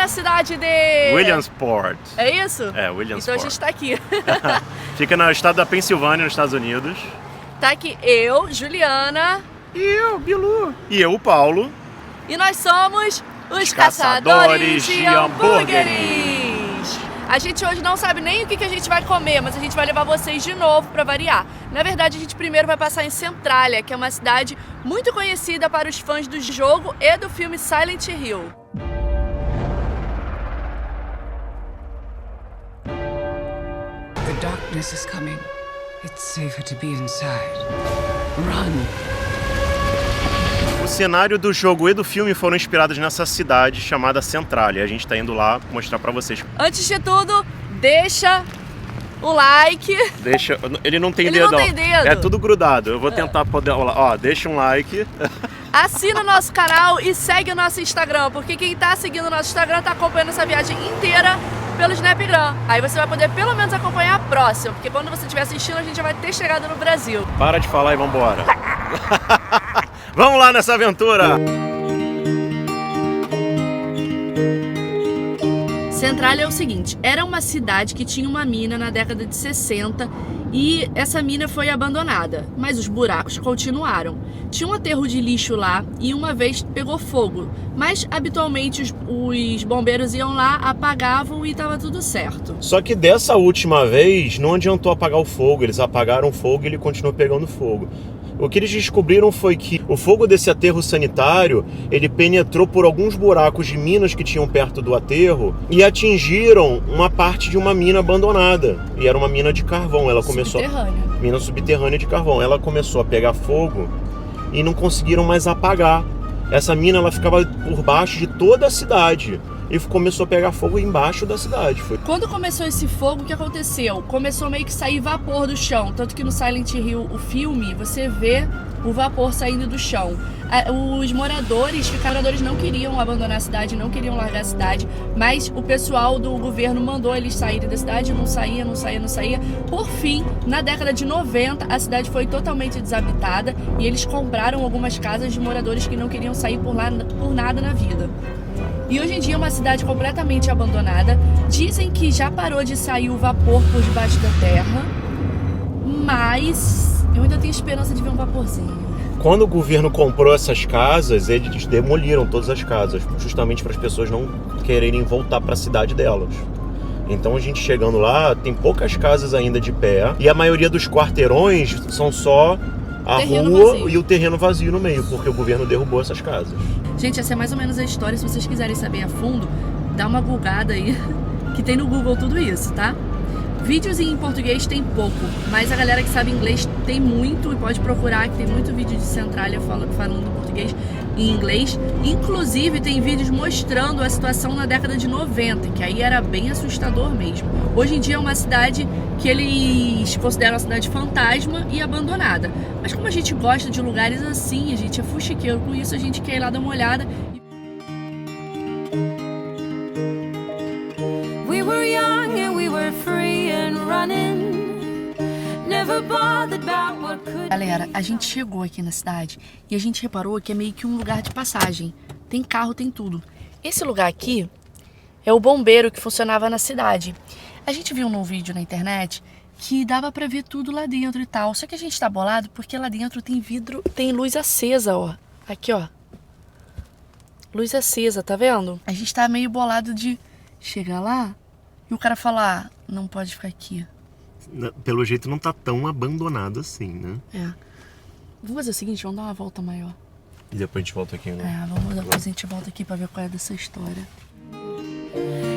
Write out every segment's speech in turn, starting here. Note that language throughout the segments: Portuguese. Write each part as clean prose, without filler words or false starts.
na cidade de... Williamsport. É isso? É, Williamsport. Então a gente tá aqui. Fica no estado da Pensilvânia, nos Estados Unidos. Tá aqui eu, Juliana. E eu, Bilu. E eu, o Paulo. E nós somos os Caçadores de Hambúrgueres. A gente hoje não sabe nem o que a gente vai comer, mas a gente vai levar vocês de novo para variar. Na verdade, a gente primeiro vai passar em Centralia, que é uma cidade muito conhecida para os fãs do jogo e do filme Silent Hill. The darkness is coming. It's safer to be inside. Run. O cenário do jogo e do filme foram inspirados nessa cidade chamada Centralia. A gente tá indo lá mostrar pra vocês. Antes de tudo, deixa o like. Deixa... Ele não tem Ele dedo, não tem ó. dedo. É tudo grudado. Eu vou tentar poder... Ó, deixa um like. Assina o nosso canal e segue o nosso Instagram, porque quem tá seguindo o nosso Instagram tá acompanhando essa viagem inteira pelo Snapgram. Aí você vai poder pelo menos acompanhar a próxima, porque quando você estiver assistindo a gente já vai ter chegado no Brasil. Para de falar e vambora. Vamos lá nessa aventura! Centralia é o seguinte, era uma cidade que tinha uma mina na década de 60 e essa mina foi abandonada, mas os buracos continuaram. Tinha um aterro de lixo lá e uma vez pegou fogo, mas habitualmente os bombeiros iam lá, apagavam e estava tudo certo. Só que dessa última vez não adiantou apagar o fogo, eles apagaram o fogo e ele continuou pegando fogo. O que eles descobriram foi que o fogo desse aterro sanitário, ele penetrou por alguns buracos de minas que tinham perto do aterro e atingiram uma parte de uma mina abandonada. E era uma mina de carvão. Ela começou mina subterrânea de carvão. Ela começou a pegar fogo e não conseguiram mais apagar. Essa mina ela ficava por baixo de toda a cidade. E começou a pegar fogo embaixo da cidade. Quando começou esse fogo, o que aconteceu? Começou meio que sair vapor do chão. Tanto que no Silent Hill, o filme, você vê o vapor saindo do chão. Os moradores não queriam abandonar a cidade, não queriam largar a cidade, mas o pessoal do governo mandou eles saírem da cidade, não saía. Por fim, na década de 90, a cidade foi totalmente desabitada e eles compraram algumas casas de moradores que não queriam sair por nada na vida. E hoje em dia é uma cidade completamente abandonada. Dizem que já parou de sair o vapor por debaixo da terra, mas eu ainda tenho esperança de ver um vaporzinho. Quando o governo comprou essas casas, eles demoliram todas as casas, justamente para as pessoas não quererem voltar para a cidade delas. Então a gente chegando lá, tem poucas casas ainda de pé, e a maioria dos quarteirões são só a rua e o terreno vazio no meio, porque o governo derrubou essas casas. Gente, essa é mais ou menos a história. Se vocês quiserem saber a fundo, dá uma googada aí, que tem no Google tudo isso, tá? Vídeos em português tem pouco, mas a galera que sabe inglês tem muito e pode procurar, que tem muito vídeo de Centralia falando português em inglês. Inclusive tem vídeos mostrando a situação na década de 90, que aí era bem assustador mesmo. Hoje em dia é uma cidade que eles consideram uma cidade fantasma e abandonada. Mas como a gente gosta de lugares assim, a gente é fuxiqueiro com isso, a gente quer ir lá dar uma olhada. We were young and we were free and running. Never bothered about what could... Galera, a gente chegou aqui na cidade e a gente reparou que é meio que um lugar de passagem. Tem carro, tem tudo. Esse lugar aqui é o bombeiro que funcionava na cidade. A gente viu num vídeo na internet que dava pra ver tudo lá dentro e tal. Só que a gente tá bolado porque lá dentro tem vidro, tem luz acesa, ó. Aqui, ó. Luz acesa, tá vendo? A gente tá meio bolado de chegar lá e o cara falar, não pode ficar aqui. Pelo jeito não tá tão abandonado assim, né? É. Vamos fazer o seguinte, vamos dar uma volta maior. E depois a gente volta aqui, né? Depois a gente volta aqui pra ver qual é dessa história.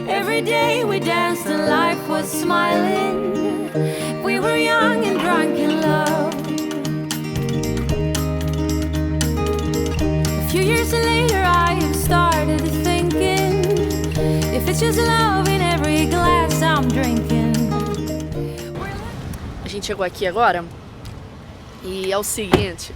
Every day we danced and life was smiling. We were young and drunk in love. A few years later I have started thinking, if it's just love in every glass I'm drinking. A gente chegou aqui agora e é o seguinte,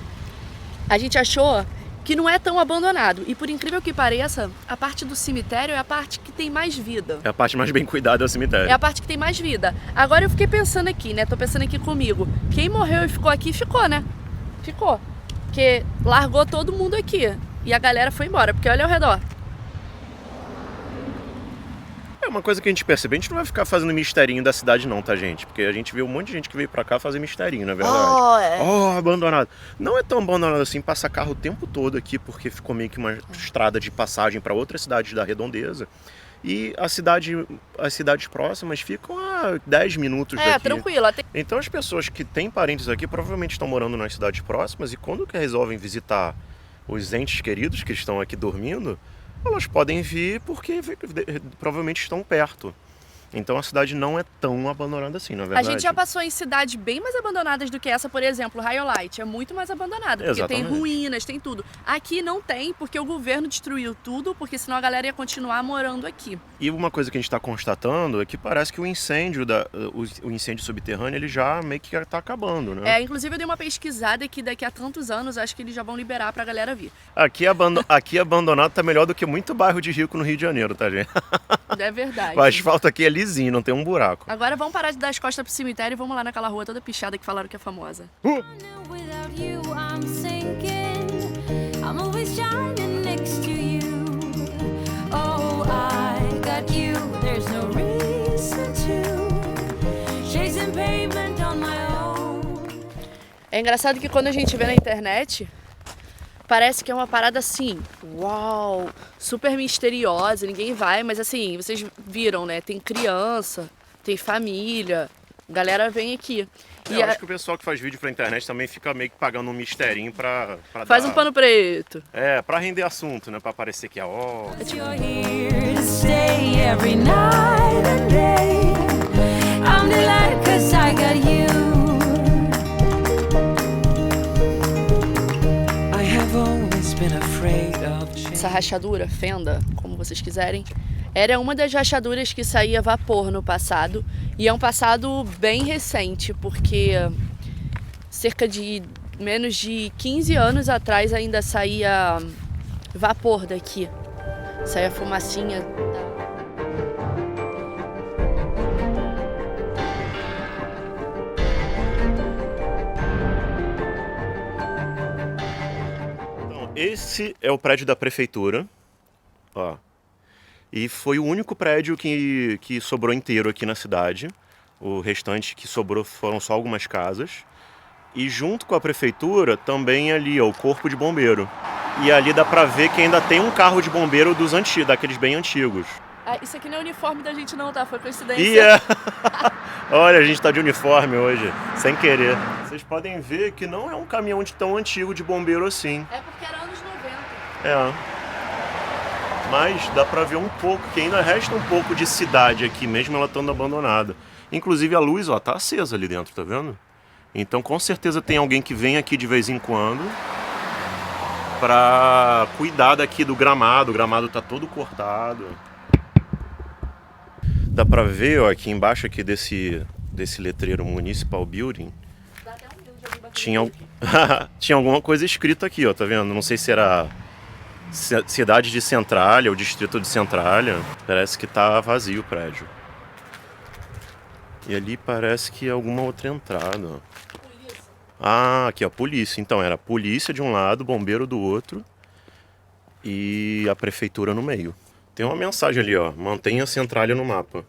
a gente achou que não é tão abandonado. E por incrível que pareça, a parte do cemitério é a parte que tem mais vida. É a parte mais bem cuidada do cemitério. É a parte que tem mais vida. Agora eu fiquei pensando aqui, né? Tô pensando aqui comigo. Quem morreu e ficou aqui, ficou, né? Ficou. Porque largou todo mundo aqui. E a galera foi embora, porque olha ao redor. uma coisa que a gente percebe, a gente não vai ficar fazendo misterinho da cidade não, tá, gente? Porque a gente viu um monte de gente que veio pra cá fazer misterinho, na verdade. Abandonado. Não é tão abandonado assim, passa carro o tempo todo aqui, porque ficou meio que uma estrada de passagem para outras cidades da redondeza. E as cidades próximas ficam a 10 minutos daqui. Tranquilo. Então as pessoas que têm parentes aqui provavelmente estão morando nas cidades próximas e quando que resolvem visitar os entes queridos que estão aqui dormindo, elas podem vir porque provavelmente estão perto. Então a cidade não é tão abandonada assim, na verdade. A gente já passou em cidades bem mais abandonadas do que essa, por exemplo, Rhyolite é muito mais abandonada, porque Exatamente. tem ruínas, tem tudo. Aqui não tem, porque o governo destruiu tudo, porque senão a galera ia continuar morando aqui. E uma coisa que a gente está constatando é que parece que o incêndio subterrâneo ele já meio que está acabando, né? Inclusive eu dei uma pesquisada que daqui a tantos anos acho que eles já vão liberar pra galera vir. Aqui abandonado tá melhor do que muito bairro de rico no Rio de Janeiro, tá, gente? É verdade. O asfalto aqui é lisinho, não tem um buraco. Agora vamos parar de dar as costas pro cemitério e vamos lá naquela rua toda pichada que falaram que é famosa. Without you, I'm sinking. I'm always shining next to you. Oh, I got you. There's no reason to chasing pavement on my own. É engraçado que quando a gente vê na internet, parece que é uma parada assim, uau, super misteriosa, ninguém vai, mas assim, vocês viram, né? Tem criança, tem família, galera vem aqui. Eu acho que o pessoal que faz vídeo pra internet também fica meio que pagando um misterinho pra faz dar... um pano preto. Pra render assunto, né? Pra parecer que é You're here to stay every night and day. I'm delighted 'cause I got you. I have always been afraid of change. Essa rachadura, fenda, como vocês quiserem, era uma das rachaduras que saía vapor no passado. E é um passado bem recente, porque cerca de menos de 15 anos atrás ainda saía vapor daqui. Saía fumacinha. Então, esse é o prédio da prefeitura, ó. E foi o único prédio que sobrou inteiro aqui na cidade. O restante que sobrou foram só algumas casas. E junto com a prefeitura, também ali, ó, o corpo de bombeiro. E ali dá pra ver que ainda tem um carro de bombeiro dos antigos, daqueles bem antigos. Isso aqui não é uniforme da gente não, tá? Foi coincidência. E é... Olha, a gente tá de uniforme hoje, sem querer. Vocês podem ver que não é um caminhão tão antigo de bombeiro assim. É porque era anos 90. É. Mas dá pra ver um pouco, que ainda resta um pouco de cidade aqui, mesmo ela estando abandonada. Inclusive a luz, ó, tá acesa ali dentro, tá vendo? Então com certeza tem alguém que vem aqui de vez em quando pra cuidar daqui do gramado. O gramado tá todo cortado. Dá pra ver, ó, aqui embaixo aqui desse letreiro Municipal Building, Dá até um medo de alguém bater aqui. tinha alguma coisa escrita aqui, ó, tá vendo? Não sei se era cidade de Centralha ou distrito de Centralha. Parece que tá vazio o prédio. E ali parece que é alguma outra entrada. Polícia. Aqui ó, polícia. Então era polícia de um lado, bombeiro do outro e a prefeitura no meio. Tem uma mensagem ali, ó, mantenha Centralha no mapa.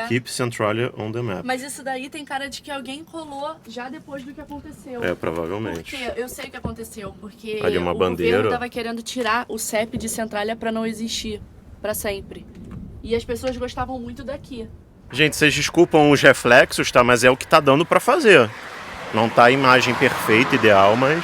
Keep Centralha on the map. Mas isso daí tem cara de que alguém colou já depois do que aconteceu. Provavelmente. Porque eu sei o que aconteceu, porque Ali uma o bandeira. governo tava querendo tirar o CEP de Centralha pra não existir pra sempre. E as pessoas gostavam muito daqui. Gente, vocês desculpam os reflexos, tá? Mas é o que tá dando pra fazer. Não tá a imagem perfeita, ideal, mas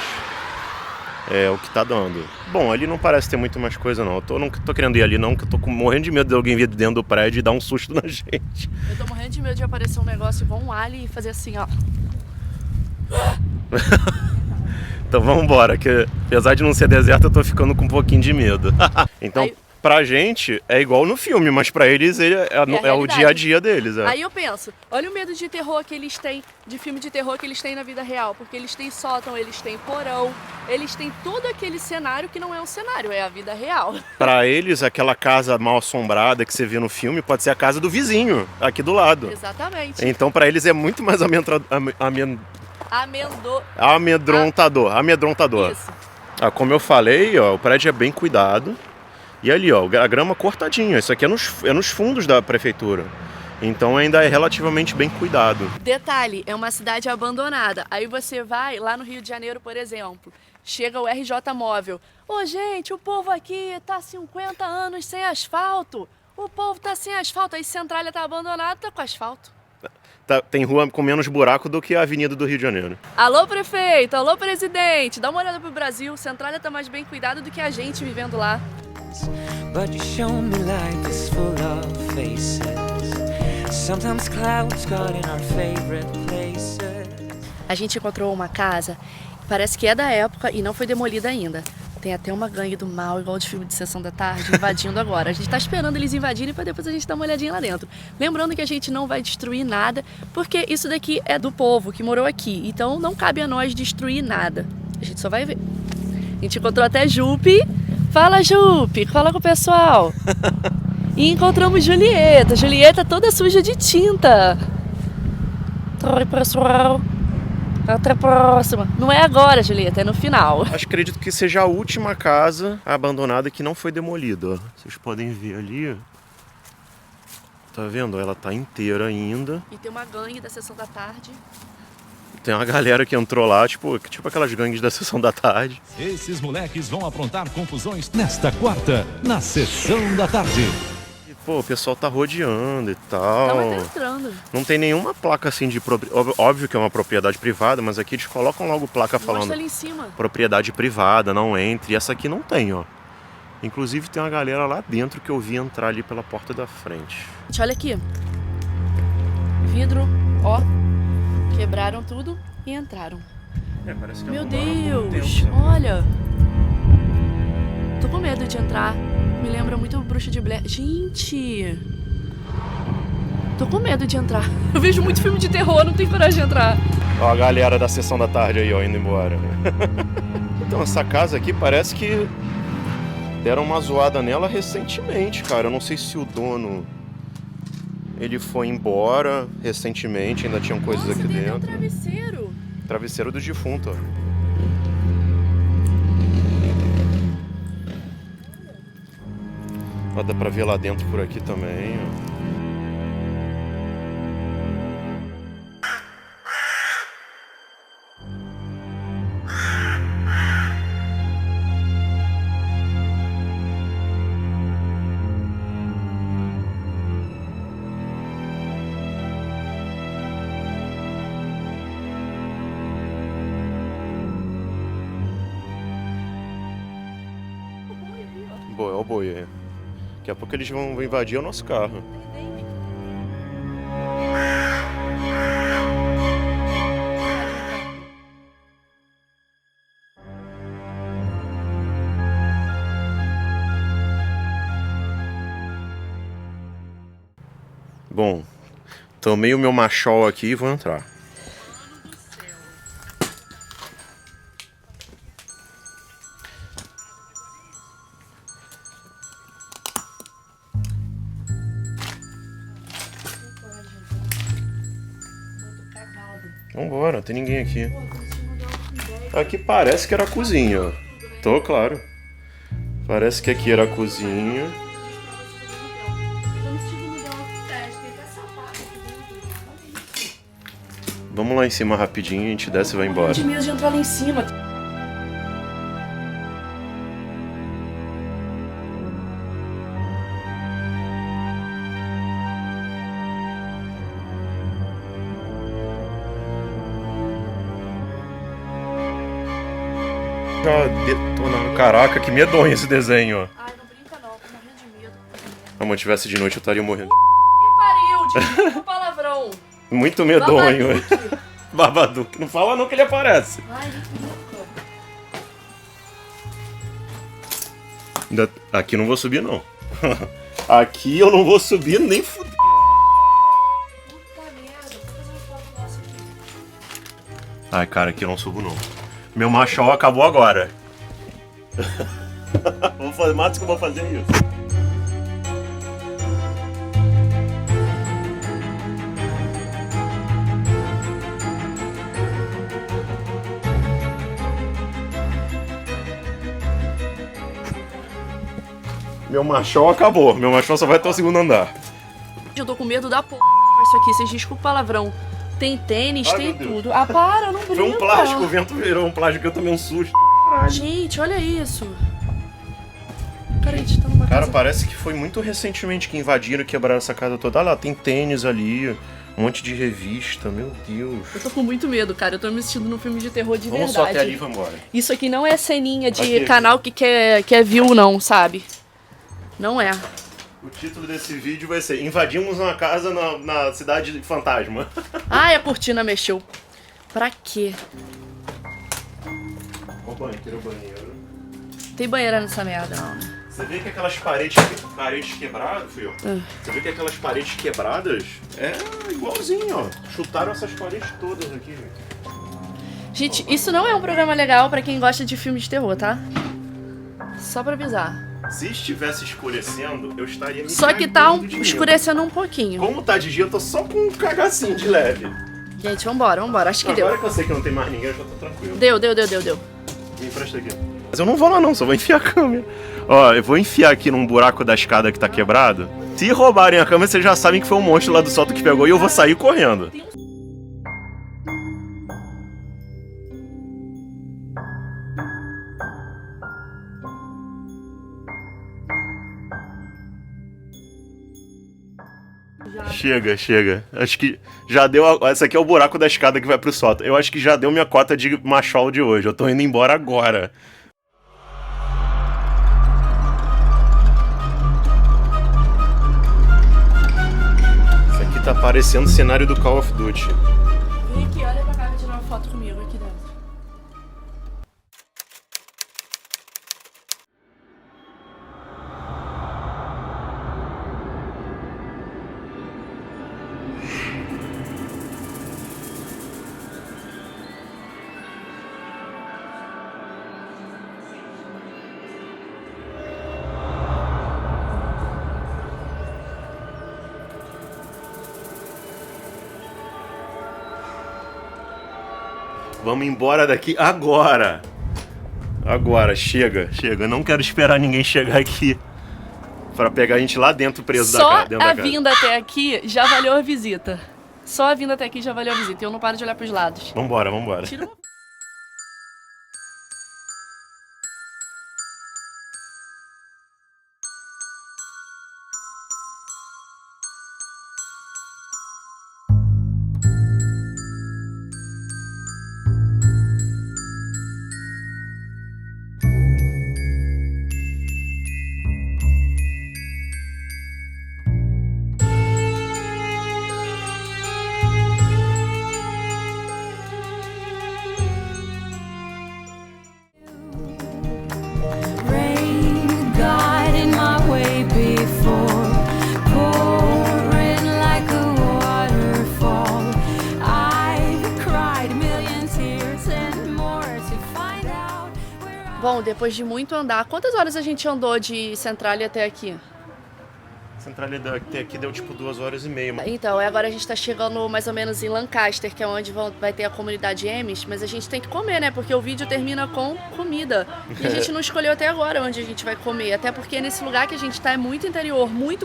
é o que tá dando. Bom, ali não parece ter muito mais coisa, não. Eu não tô querendo ir ali, não, que eu tô morrendo de medo de alguém vir dentro do prédio e dar um susto na gente. Eu tô morrendo de medo de aparecer um negócio igual um alien e fazer assim, ó. Então vamos embora, que apesar de não ser deserto, eu tô ficando com um pouquinho de medo. Então, pra gente, é igual no filme, mas pra eles é o dia a dia deles. Aí eu penso, olha o medo de terror que eles têm, de filme de terror que eles têm na vida real. Porque eles têm sótão, eles têm porão, eles têm todo aquele cenário que não é um cenário, é a vida real. Pra eles, aquela casa mal assombrada que você vê no filme pode ser a casa do vizinho, aqui do lado. Exatamente. Então pra eles é muito mais amedrontador. Isso. Como eu falei, ó, o prédio é bem cuidado. E ali, ó, a grama cortadinha. Isso aqui é nos fundos da prefeitura. Então ainda é relativamente bem cuidado. Detalhe, é uma cidade abandonada. Aí você vai lá no Rio de Janeiro, por exemplo, chega o RJ Móvel. Ô, gente, o povo aqui tá 50 anos sem asfalto. O povo tá sem asfalto. Aí Centralha tá abandonado, tá com asfalto. Tem rua com menos buraco do que a Avenida do Rio de Janeiro. Alô, prefeito, alô, presidente, dá uma olhada pro Brasil. Centralha tá mais bem cuidado do que a gente vivendo lá. But you show me life is full of faces. Sometimes clouds got in our favorite places. A gente encontrou uma casa, parece que é da época e não foi demolida ainda. Tem até uma gangue do mal, igual de filme de Sessão da Tarde, invadindo agora. A gente tá esperando eles invadirem para depois a gente dar uma olhadinha lá dentro. Lembrando que a gente não vai destruir nada, porque isso daqui é do povo que morou aqui. Então não cabe a nós destruir nada. A gente só vai ver. A gente encontrou até Jupe. Fala, Jupe, fala com o pessoal. E encontramos Julieta. Julieta toda suja de tinta. Oi, pessoal. Até a próxima. Não é agora, Julieta, é no final. Acredito que seja a última casa abandonada que não foi demolida. Ó. Vocês podem ver ali. Tá vendo? Ela tá inteira ainda. E tem uma gangue da Sessão da Tarde. Tem uma galera que entrou lá, tipo aquelas gangues da Sessão da Tarde. Esses moleques vão aprontar confusões nesta quarta, na Sessão da Tarde. E, pô, o pessoal tá rodeando e tal. Tava até entrando. Não tem nenhuma placa assim de propriedade. Óbvio que é uma propriedade privada, mas aqui eles colocam logo placa falando Mostra ali em cima. propriedade privada, não entre. E essa aqui não tem, ó. Inclusive tem uma galera lá dentro que eu vi entrar ali pela porta da frente. Gente, olha aqui. Vidro, ó. Quebraram tudo e entraram. Parece que Meu arrumaram há algum Deus, tempo. olha. Tô com medo de entrar. Me lembra muito o Bruxa de Blair. Gente. Tô com medo de entrar. Eu vejo muito filme de terror, não tenho coragem de entrar. Ó a galera da Sessão da Tarde aí, ó, indo embora. Então, essa casa aqui parece que deram uma zoada nela recentemente, cara. Eu não sei se o dono... Ele foi embora recentemente, ainda tinham coisas Nossa, aqui tem até um dentro. travesseiro. Travesseiro do defunto, ó. Ó, dá pra ver lá dentro por aqui também, ó. Boa, é o boi aí. Daqui a pouco eles vão invadir o nosso carro. Bom, tomei o meu machol aqui e vou entrar. Vambora, não tem ninguém aqui. Aqui parece que era a cozinha, ó. Tô, claro. Parece que aqui era a cozinha. Vamos lá em cima rapidinho, a gente desce e vai embora. De medo de entrar lá em cima. Já detonando. Caraca, que medonho esse desenho, ó. Ai, não brinca não, tô morrendo de medo. Se eu tivesse de noite eu estaria morrendo. Que pariu, desculpa o palavrão. Muito medonho. Babadook. Babadook. Não fala não que ele aparece. Ai, rico. Aqui eu não vou subir, não. Aqui eu não vou subir nem fudendo. Puta merda, vou fazer uma foto nossa aqui. Ai, cara, aqui eu não subo, não. Meu machol acabou agora. Vou fazer, Matos, que eu vou fazer isso. Meu machão acabou. Meu machão só vai até o segundo andar. Eu tô com medo da porra isso aqui, vocês desculpam o palavrão. Tem tênis, Ai, tem meu Deus. tudo. Ah, para, não brinca. Foi um plástico, o vento virou um plástico, eu tomei um susto. Gente, olha isso. Cara, a gente tá numa Cara, casa... parece que foi muito recentemente que invadiram e quebraram essa casa toda. Olha lá, tem tênis ali, um monte de revista, meu Deus. Eu tô com muito medo, cara. Eu tô me assistindo num filme de terror de Vamos verdade. só até ali e vamos embora. Isso aqui não é ceninha de Aqui. canal que quer view, não, sabe? Não é. O título desse vídeo vai ser Invadimos uma casa na cidade fantasma. Ai, a cortina mexeu. Pra quê? Ó, banheiro. Tem banheira nessa merda, não. Você vê que aquelas paredes quebradas, filho? Você vê que aquelas paredes quebradas é igualzinho, ó. Chutaram essas paredes todas aqui, gente. Gente, isso não é um programa legal pra quem gosta de filme de terror, tá? Só pra avisar. Se estivesse escurecendo, eu estaria me Só que tá cagando de medo. escurecendo um pouquinho. Como tá de dia, eu tô só com um cagacinho de leve. Gente, vambora. Acho que Agora deu. que eu sei que não tem mais ninguém, eu já tô tranquilo. Deu. Me empresta aqui. Mas eu não vou lá não, só vou enfiar a câmera. Ó, eu vou enfiar aqui num buraco da escada que tá quebrado. Se roubarem a câmera, vocês já sabem que foi um monstro lá do solto que pegou e eu vou sair correndo. Chega. Acho que já deu. Esse aqui é o buraco da escada que vai pro sótão. Eu acho que já deu minha cota de machol de hoje. Eu tô indo embora agora. Isso aqui tá parecendo o cenário do Call of Duty. Vem aqui, olha pra cá e tirar uma foto comigo aqui dentro. Vamos embora daqui agora. Agora, chega. Eu não quero esperar ninguém chegar aqui pra pegar a gente lá dentro preso Só dentro da a casa. vinda até aqui já valeu a visita. Só a vinda até aqui já valeu a visita. Eu não paro de olhar pros lados. Vambora. Tira uma... Rain got in my way before, pouring like a waterfall. I've cried a million tears and more to find out where I... Bom, depois de muito andar, quantas horas a gente andou de Centralia até aqui? Centralidade até aqui deu tipo 2h30. Então, agora a gente tá chegando mais ou menos em Lancaster, que é onde vai ter a comunidade Amish, mas a gente tem que comer, né? Porque o vídeo termina com comida. E a gente não escolheu até agora onde a gente vai comer, até porque nesse lugar que a gente tá é muito interior, muito.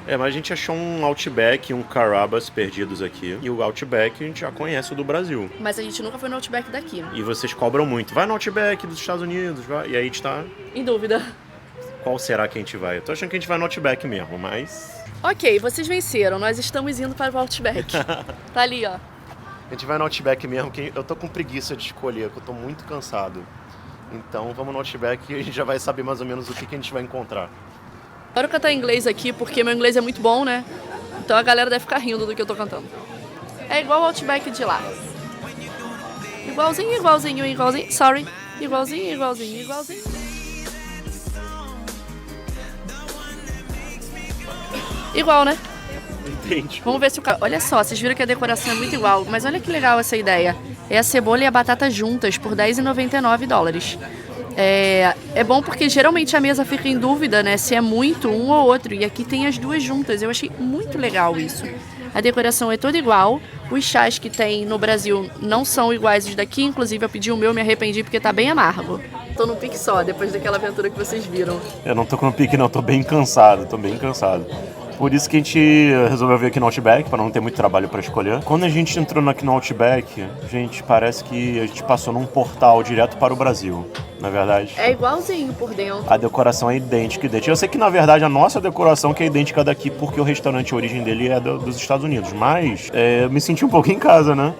É, mas a gente achou um Outback e um Carrabba's perdidos aqui. E o Outback a gente já conhece o do Brasil. Mas a gente nunca foi no Outback daqui. E vocês cobram muito. Vai no Outback dos Estados Unidos, vai. E aí a gente tá... Em dúvida. Qual será que a gente vai? Eu tô achando que a gente vai no Outback mesmo, mas... Ok, vocês venceram, nós estamos indo para o Outback. Tá ali, ó. A gente vai no Outback mesmo, que eu tô com preguiça de escolher, que eu tô muito cansado. Então vamos no Outback e a gente já vai saber mais ou menos o que a gente vai encontrar. Quero cantar em inglês aqui, porque meu inglês é muito bom, né? Então a galera deve ficar rindo do que eu tô cantando. É igual o Outback de lá. Igualzinho. Sorry. Igualzinho. Igual, né? Entende? Vamos ver se o cara... Olha só, vocês viram que a decoração é muito igual, mas olha que legal essa ideia. É a cebola e a batata juntas por $10,99. É bom porque geralmente a mesa fica em dúvida, né, se é muito um ou outro, e aqui tem as duas juntas. Eu achei muito legal isso. A decoração é toda igual. Os chás que tem no Brasil não são iguais os daqui, inclusive eu pedi o meu, me arrependi porque tá bem amargo. tô num pique só, depois daquela aventura que vocês viram. Eu não tô com pique não, tô bem cansado. Por isso que a gente resolveu vir aqui no Outback, para não ter muito trabalho para escolher. Quando a gente entrou aqui no Outback, gente, parece que a gente passou num portal direto para o Brasil, na verdade. É igualzinho por dentro. A decoração é idêntica. Eu sei que, na verdade, a nossa decoração que é idêntica daqui, porque o restaurante, a origem dele é dos Estados Unidos. Mas eu me senti um pouco em casa, né?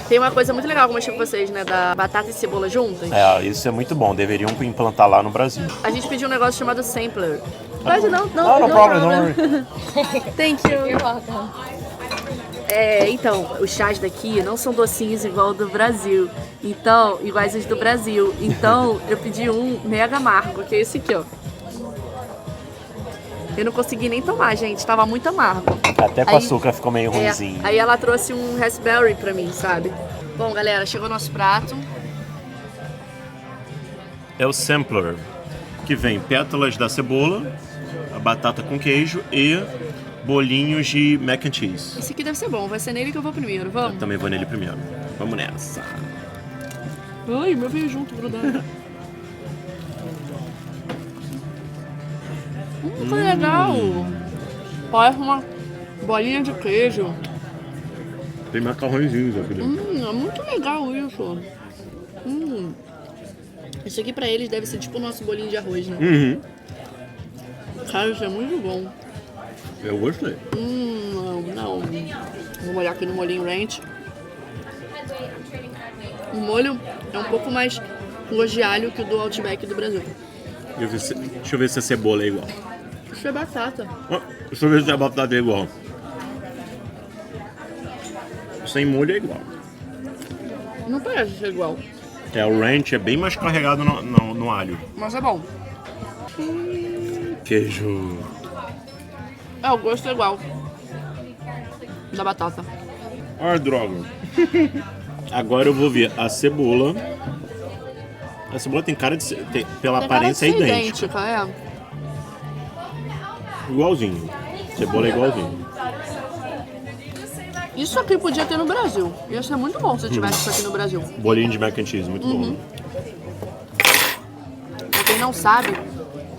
Tem uma coisa muito legal que eu mostrei pra vocês, né? Da batata e cebola juntas. Isso é muito bom. Deveriam implantar lá no Brasil. A gente pediu um negócio chamado sampler. Pode não problem. Thank you. You're welcome. Então, os chás daqui não são docinhos igual do Brasil. Então, iguais os do Brasil. Então, eu pedi um mega amargo, que é esse aqui, ó. Eu não consegui nem tomar, gente. Tava muito amargo. Até com açúcar ficou meio ruimzinho. Aí ela trouxe um raspberry pra mim, sabe? Bom, galera, chegou o nosso prato. É o sampler, que vem pétalas da cebola, a batata com queijo e bolinhos de mac and cheese. Esse aqui deve ser bom. Vai ser nele que eu vou primeiro. Vamos? Eu também vou nele primeiro. Vamos nessa. Ai, meu veio junto, grudando. Que legal. Parece uma bolinha de queijo. Tem macarrõezinhos aqui dentro. É muito legal isso. Isso aqui pra eles deve ser tipo o nosso bolinho de arroz, né? Uhum. Cara, isso é muito bom. Eu gostei. Não. Vou molhar aqui no molhinho ranch. O molho é um pouco mais gosto de alho que o do Outback do Brasil. Deixa eu ver se a cebola é igual. Isso é batata. Deixa eu ver se a batata é igual. Sem molho é igual. Não parece ser igual. O ranch é bem mais carregado no alho. Mas é bom. Queijo. O gosto é igual. Da batata. Ai, droga. Agora eu vou ver a cebola. A cebola tem cara de ser, pela aparência é idêntica. Igualzinho. Cebola é igualzinho. Isso aqui podia ter no Brasil. Ia ser muito bom se tivesse isso aqui no Brasil. Bolinho de mac and cheese, muito bom. Pra quem não sabe,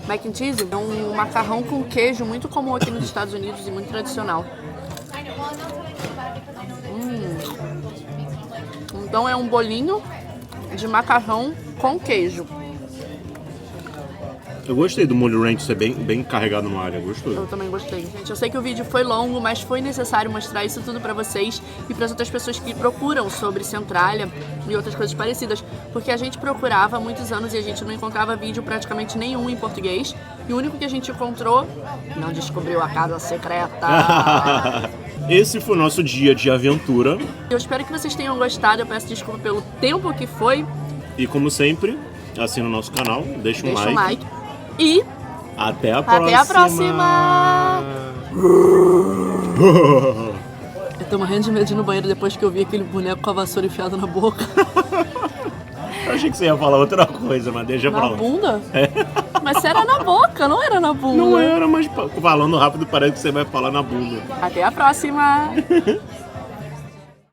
mac and cheese é um macarrão com queijo muito comum aqui nos Estados Unidos e muito tradicional. Então é um bolinho de macarrão com queijo. Eu gostei do molho ranch ser bem carregado no alho, é gostoso. Eu também gostei, gente. Eu sei que o vídeo foi longo, mas foi necessário mostrar isso tudo pra vocês e para as outras pessoas que procuram sobre Centralia e outras coisas parecidas. Porque a gente procurava há muitos anos e a gente não encontrava vídeo praticamente nenhum em português. E o único que a gente encontrou não descobriu a casa secreta. Esse foi o nosso dia de aventura. Eu espero que vocês tenham gostado. Eu peço desculpa pelo tempo que foi. E como sempre, assina o nosso canal, deixa um like. E até a próxima! Até a próxima! Eu tô morrendo de medo de ir no banheiro depois que eu vi aquele boneco com a vassoura enfiada na boca. Eu achei que você ia falar outra coisa, mas deixa pra lá. Na bunda? Mas era na boca, não era na bunda. Não era, mas falando rápido parece que você vai falar na bunda. Até a próxima!